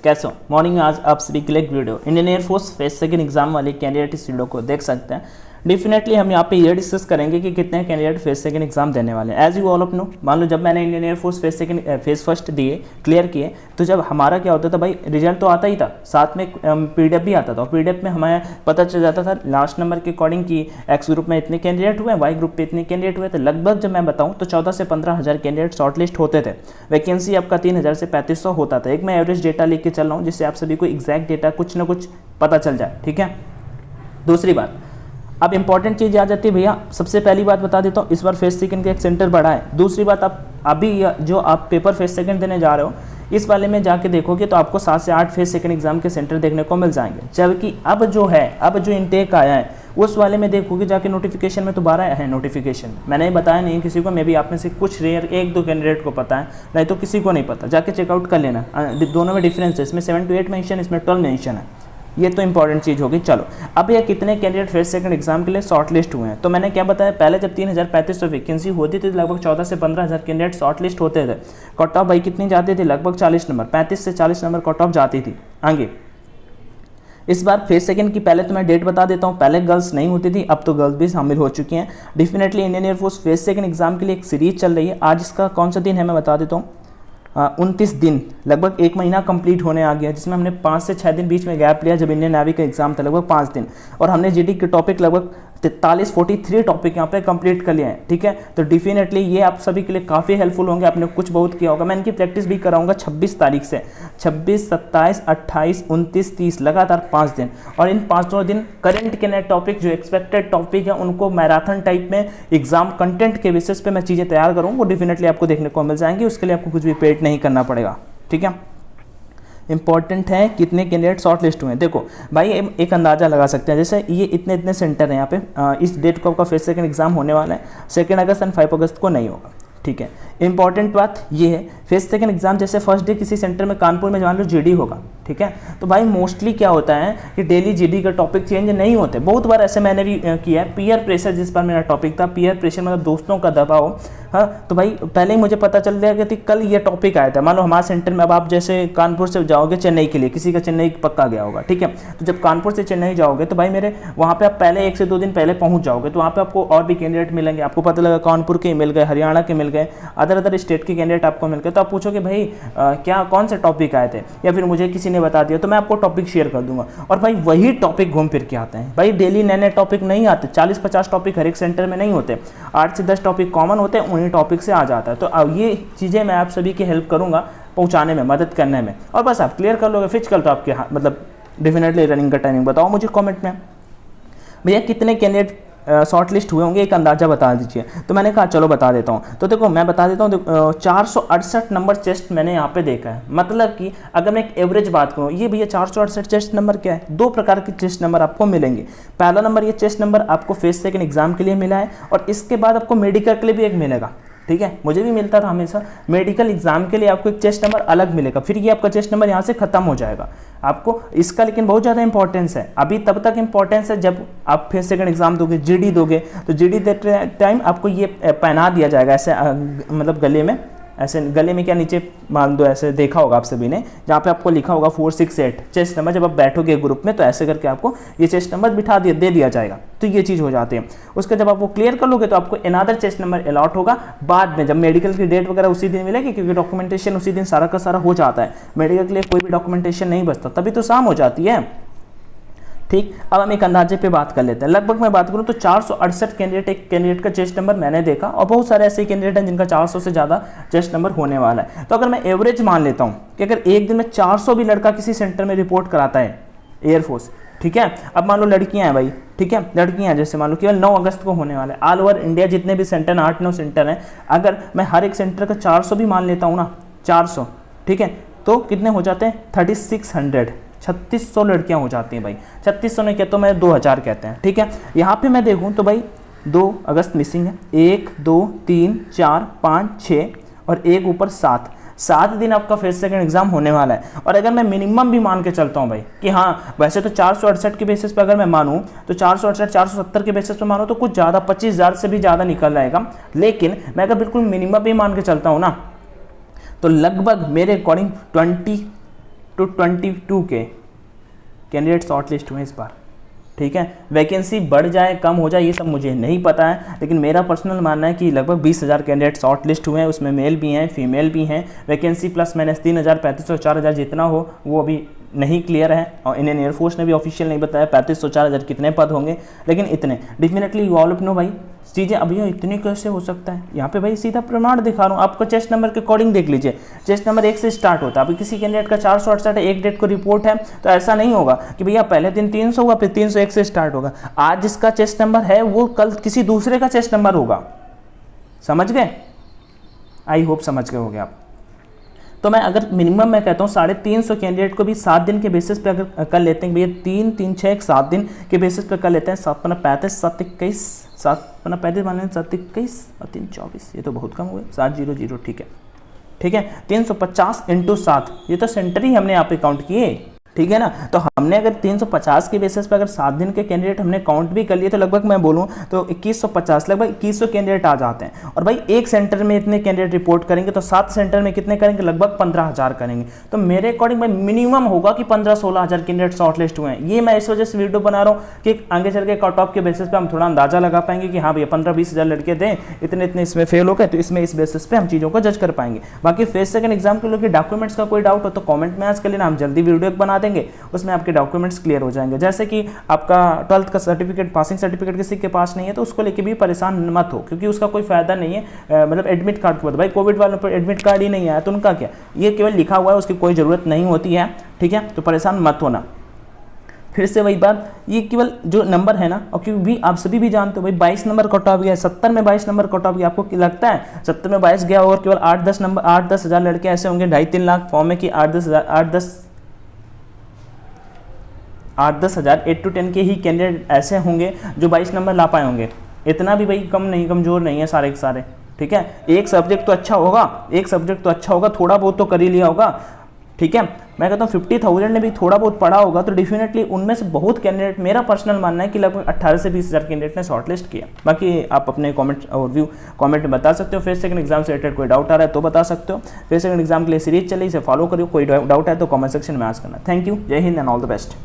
कैसे हो? मॉर्निंग में आज आप सभी के लिए एक video Indian air force phase second exam वाले कैंडिडेट इस वीडियो को देख सकते हैं। डेफिनेटली हम यहाँ पे ये डिस्कस करेंगे कि कितने कैंडिडेट फेज सेकंड एग्जाम देने वाले हैं। As you all of know, मान लो जब मैंने इंडियन एयरफोर्स फेज फर्स्ट दिए, क्लियर किए, तो जब हमारा क्या होता था भाई, रिजल्ट तो आता ही था, साथ में PDF भी आता था। और PDF में हमें पता चल जाता था लास्ट नंबर के अकॉर्डिंग कि एक्स ग्रुप में इतने कैंडिडेट हुए, वाई ग्रुप पे इतने कैंडिडेट हुए। तो लगभग जब मैं बताऊँ तो 14 से 15,000 कैंडिडेट शॉर्टलिस्ट होते थे। वैकेंसी आपका 3,000 से 3,500 होता था। एक मैं एवरेज डेटा लेके चल रहा हूँ जिससे आप सभी को एग्जैक्ट डेटा कुछ ना कुछ पता चल जाए, ठीक है। दूसरी बात, अब इंपॉर्टेंट चीज़ आ जाती है भैया, सबसे पहली बात बता देता हूँ, इस बार फेज सेकंड का एक सेंटर बढ़ा है। दूसरी बात, आप अभी जो आप पेपर फेज सेकंड देने जा रहे हो, इस वाले में जाके देखोगे तो आपको 7 से 8 फेज सेकंड एग्जाम के सेंटर देखने को मिल जाएंगे। जबकि अब जो इनटेक आया है उस वाले में देखोगे जाके नोटिफिकेशन में दोबारा है नोटिफिकेशन। मैंने बताया नहीं किसी को, मे भी आप में से कुछ रेयर 1-2 कैंडिडेट को पता है, नहीं तो किसी को नहीं पता। जाके चेकआउट कर लेना, दोनों में डिफरेंस है, इसमें 7 to 8 मेंशन, इसमें 12 मेंशन है। ये तो इंपॉर्टेंट चीज़ होगी। चलो, अब ये कितने कैंडिडेट फेज सेकंड एग्जाम के लिए शॉर्टलिस्ट हुए हैं, तो मैंने क्या बताया, पहले जब 3,350 वैकेंसी होती थी लगभग 14 से 15,000 कैंडिडेट शॉर्टलिस्ट होते थे। कट ऑफ भाई कितनी जाती थी, लगभग 40 नंबर, 35 से 40 नंबर कट ऑफ जाती थी। आगे इस बार फेज सेकंड की पहले तो मैं डेट बता देता हूँ, पहले गर्ल्स नहीं होती थी, अब तो गर्ल्स भी शामिल हो चुकी हैं। Definitely Indian air force phase second exam के लिए एक सीरीज चल रही है। आज इसका कौन सा दिन है मैं बता देता हूँ, 29 दिन, लगभग 1 महीना कंप्लीट होने आ गया, जिसमें हमने 5 से 6 दिन बीच में गैप लिया जब इंडियन नेवी का एग्जाम था, लगभग 5 दिन। और हमने जीडी के टॉपिक लगभग 43 टॉपिक यहाँ पे कंप्लीट कर लिए हैं, ठीक है। तो डेफिनेटली ये आप सभी के लिए काफ़ी हेल्पफुल होंगे, आपने कुछ बहुत किया होगा। मैं इनकी प्रैक्टिस भी कराऊंगा 26 तारीख से, 26, 27, 28, 29, 30 लगातार 5 दिन। और इन 5 दिन करंट के नए टॉपिक जो एक्सपेक्टेड टॉपिक है उनको मैराथन टाइप में एग्जाम कंटेंट के बेसिस पे मैं चीज़ें तैयार करूँगा, वो डेफिनेटली आपको देखने को मिल जाएंगी। उसके लिए आपको कुछ भी पेड नहीं करना पड़ेगा, ठीक है। इंपॉर्टेंट है कितने कैंडिडेट शॉर्ट लिस्ट हुए हैं। देखो भाई, एक अंदाज़ा लगा सकते हैं, जैसे ये इतने सेंटर हैं यहाँ पे, इस डेट को आपका फेज सेकंड एग्जाम होने वाला है, 2 अगस्त एंड 5 अगस्त को नहीं होगा, ठीक है। इंपॉर्टेंट बात ये है, फेज सेकंड एग्जाम जैसे फर्स्ट डे किसी सेंटर में कानपुर में मान लो जीडी होगा, ठीक है, तो भाई मोस्टली क्या होता है कि डेली जीडी का टॉपिक चेंज नहीं होते। बहुत बार ऐसे मैंने भी किया है। पीयर प्रेशर जिस पर मेरा टॉपिक था, पीयर प्रेशर मतलब दोस्तों का दबाव, हाँ, तो भाई पहले ही मुझे पता चल गया कि कल ये टॉपिक आया था। मान लो हमारे सेंटर में, अब आप जैसे कानपुर से जाओगे चेन्नई के लिए, किसी का चेन्नई पक्का गया होगा, ठीक है, तो जब कानपुर से चेन्नई जाओगे तो भाई मेरे वहाँ पे आप पहले 1 से 2 दिन पहले पहुँच जाओगे, तो वहाँ पे आपको और भी कैंडिडेट मिलेंगे। आपको पता लगा कानपुर के मिल गए, हरियाणा के मिल गए, अदर स्टेट के कैंडिडेट आपको मिल गए, तो आप पूछोगे भाई क्या कौन से टॉपिक आए थे, या फिर मुझे किसी ने बता दिया, तो मैं आपको टॉपिक शेयर कर दूंगा। और भाई वही टॉपिक घूम फिर के आते हैं भाई, डेली नए टॉपिक नहीं आते। 40-50 टॉपिक हर एक सेंटर में नहीं होते, 8 से 10 टॉपिक कॉमन होते हैं, उन्हीं टॉपिक से आ जाता है। तो अब ये चीज़ें मैं आप सभी की हेल्प करूंगा पहुंचाने में, मदद करने में, और बस आप क्लियर कर लोगे। फिजिकल तो आपके मतलब डेफिनेटली रनिंग का टाइमिंग बताओ मुझे कमेंट में, भैया कितने कैंडिडेट शॉर्ट लिस्ट हुए होंगे, एक अंदाजा बता दीजिए। तो मैंने कहा चलो बता देता हूँ। तो देखो मैं बता देता हूँ, 468 नंबर चेस्ट मैंने यहाँ पे देखा है। मतलब कि अगर मैं एक एवरेज बात करूँ, ये भैया 468 चेस्ट नंबर क्या है, 2 प्रकार के चेस्ट नंबर आपको मिलेंगे। पहला नंबर ये चेस्ट नंबर आपको फेज सेकंड एग्जाम के लिए मिला है, और इसके बाद आपको मेडिकल के लिए भी एक मिलेगा, ठीक है। मुझे भी मिलता था हमेशा, मेडिकल एग्जाम के लिए आपको एक चेस्ट नंबर अलग मिलेगा, फिर ये आपका चेस्ट नंबर यहाँ से खत्म हो जाएगा आपको। इसका लेकिन बहुत ज़्यादा इंपॉर्टेंस है, अभी तब तक इंपॉर्टेंस है जब आप फेज सेकंड एग्जाम दोगे, जीडी दोगे, तो जीडी देते टाइम आपको ये पहना दिया जाएगा ऐसे, मतलब गले में, ऐसे गले में क्या नीचे मान दो, ऐसे देखा होगा आप सभी ने, जहाँ पे आपको लिखा होगा 468 चेस्ट नंबर। जब आप बैठोगे ग्रुप में तो ऐसे करके आपको ये चेस्ट नंबर दे दिया जाएगा, तो ये चीज़ हो जाती है। उसके जब आप वो क्लियर कर लोगे तो आपको अनदर चेस्ट नंबर अलॉट होगा बाद में, जब मेडिकल की डेट वगैरह उसी दिन मिलेगी, क्योंकि डॉक्यूमेंटेशन उसी दिन सारा का सारा हो जाता है। मेडिकल के लिए कोई भी डॉक्यूमेंटेशन नहीं बचता, तभी तो शाम हो जाती है, ठीक। अब हम एक अंदाजे पे बात कर लेते हैं। लगभग मैं बात करूं तो 468 कैंडिडेट, एक कैंडिडेट का चेस्ट नंबर मैंने देखा, और बहुत सारे ऐसे कैंडिडेट हैं जिनका 400 से ज़्यादा चेस्ट नंबर होने वाला है। तो अगर मैं एवरेज मान लेता हूं कि अगर एक दिन में 400 भी लड़का किसी सेंटर में रिपोर्ट कराता है एयरफोर्स, ठीक है। अब मान लो लड़कियां हैं भाई, ठीक है, लड़कियां हैं, जैसे मान लो केवल 9 अगस्त को होने वाला है। ऑल ओवर इंडिया जितने भी सेंटर, 8-9 सेंटर हैं, अगर मैं हर एक सेंटर का 400 भी मान लेता हूँ ना, 400, ठीक है, तो कितने हो जाते हैं, 3600, 3600 लड़कियां हो जाती हैं भाई। 3600 नहीं कहता, मैं 2000 कहते हैं, ठीक है। यहाँ पे मैं देखूँ तो भाई 2 अगस्त मिसिंग है, 1, 2, 3, 4, 5, 6 और एक ऊपर 7 दिन आपका फेज सेकंड एग्जाम होने वाला है। और अगर मैं मिनिमम भी मान के चलता हूँ भाई कि हाँ, वैसे तो 468 के बेसिस पे अगर मैं मानूँ तो 468, 470 के बेसिस पे मानूँ तो कुछ ज़्यादा 25,000 से भी ज़्यादा निकल जाएगा। लेकिन मैं अगर बिल्कुल मिनिमम भी मान के चलता हूँ ना, तो लगभग मेरे according to 22K candidate shortlist हुए इस बार, ठीक है। वैकेंसी बढ़ जाए कम हो जाए ये सब मुझे नहीं पता है, लेकिन मेरा पर्सनल मानना है कि लगभग 20,000 कैंडिडेट शॉर्ट लिस्ट हुए हैं, उसमें मेल भी हैं फीमेल भी हैं। वैकेंसी प्लस माइनस 3,000 3,500 4,000 जितना हो वो अभी नहीं क्लियर है, और इंडियन एयरफोर्स ने भी ऑफिशियल नहीं बताया 3,500 4,000 कितने पद होंगे, लेकिन इतने डेफिनेटली यू ऑल नो भाई चीज़ें। अभी इतनी कैसे हो सकता है, यहाँ पे भाई सीधा प्रमाण दिखा रहा हूँ आपको, चेस्ट नंबर के अकॉर्डिंग देख लीजिए। चेस्ट नंबर 1 से स्टार्ट होता है, अभी किसी कैंडिडेट का 468 है, एक डेट को रिपोर्ट है, तो ऐसा नहीं होगा कि भैया पहले दिन 300 होगा फिर 301 से स्टार्ट होगा। आज जिसका चेस्ट नंबर है वो कल किसी दूसरे का चेस्ट नंबर होगा, समझ गए? आई होप समझ गए होगे आप। तो मैं अगर मिनिमम मैं कहता हूँ 350 कैंडिडेट को भी 7 दिन के बेसिस पे अगर कर लेते हैं भैया, 3 3 6 7 दिन के बेसिस पे कर लेते हैं, 7 35 7 21 7 35 मान 7 21 और 3 24, ये तो बहुत कम हुए, 700 ठीक है, ठीक है। 350 × 7 ये तो सेंटर ही हमने यहाँ पे काउंट किए, ठीक है ना। तो हमने अगर 350 के बेसिस पे अगर 7 दिन के कैंडिडेट हमने काउंट भी कर लिए तो लगभग मैं बोलूँ तो 2150 लगभग 2100 कैंडिडेट आ जाते हैं। और भाई एक सेंटर में इतने कैंडिडेट रिपोर्ट करेंगे तो 7 सेंटर में कितने करेंगे, लगभग 15,000 करेंगे। तो मेरे अकॉर्डिंग भाई मिनिमम होगा कि 15-16,000 कैंडिडेट शॉर्ट लिस्ट हुए हैं। ये मैं इस वजह से वीडियो बना रहा हूँ कि आगे चल के कट ऑफ के बेसिस पे हम थोड़ा अंदाजा लगा पाएंगे कि हाँ भैया 15-20,000 लड़के दें, इतने इतने इसमें फेल हो गए, तो इसमें इस बेसिस पे हम चीज़ों को जज कर पाएंगे। बाकी फेज सेकंड एग्जाम के लोग डॉक्यूमेंट्स का कोई डाउट हो तो कॉमेंट में आज कर लेना, हम जल्दी वीडियो बना देंगे, उसमें आपके डॉक्यूमेंट्स क्लियर हो जाएंगे। जैसे कि आपका 12th का सर्टिफिकेट, पासिंग सर्टिफिकेट किसी के पास नहीं है तो उसको लेके भी परेशान मत हो, क्योंकि उसका कोई फायदा नहीं है। मतलब एडमिट कार्ड के बाद भाई कोविड वालों पर एडमिट कार्ड ही नहीं आया तो उनका क्या, ये केवल लिखा हुआ है, उसकी कोई ज़रूरत नहीं होती है, ठीक है। तो परेशान मत होना। फिर से वही बात, ये केवल जो नंबर है ना, और क्योंकि भी आप सभी भी जानते हो भाई 22 नंबर कट ऑफ गया, 70 में 22 नंबर कट ऑफ गया। आपको लगता है 70 में 22 गया और केवल 8-10 नंबर 8-10 हज़ार लड़के ऐसे होंगे 2.5-3 लाख फॉर्म में कि 8-10 हज़ार 8 to 10 के ही कैंडिडेट ऐसे होंगे जो 22 नंबर ला पाए होंगे। इतना भी भाई कम नहीं, कमज़ोर नहीं है सारे के सारे, ठीक है। एक सब्जेक्ट तो अच्छा होगा, थोड़ा बहुत तो कर ही लिया होगा, ठीक है। मैं कहता हूँ 50,000 ने भी थोड़ा बहुत पढ़ा होगा तो डेफिनेटली उनमें से बहुत कैंडिडेट, मेरा पर्सनल मानना है कि लगभग 18 से 20,000 कैंडिडेट ने शॉर्टलिस्ट किया। बाकी आप अपने कमेंट में बता सकते हो। फेज सेकंड एग्जाम से रिलेटेड कोई डाउट आ रहा है तो बता सकते हो। फेज सेकंड एग्जाम के लिए सीरीज चली, इसे फॉलो करिए, कोई डाउट है तो कमेंट सेक्शन में आस्क करना। थैंक यू, जय Hind and all the best.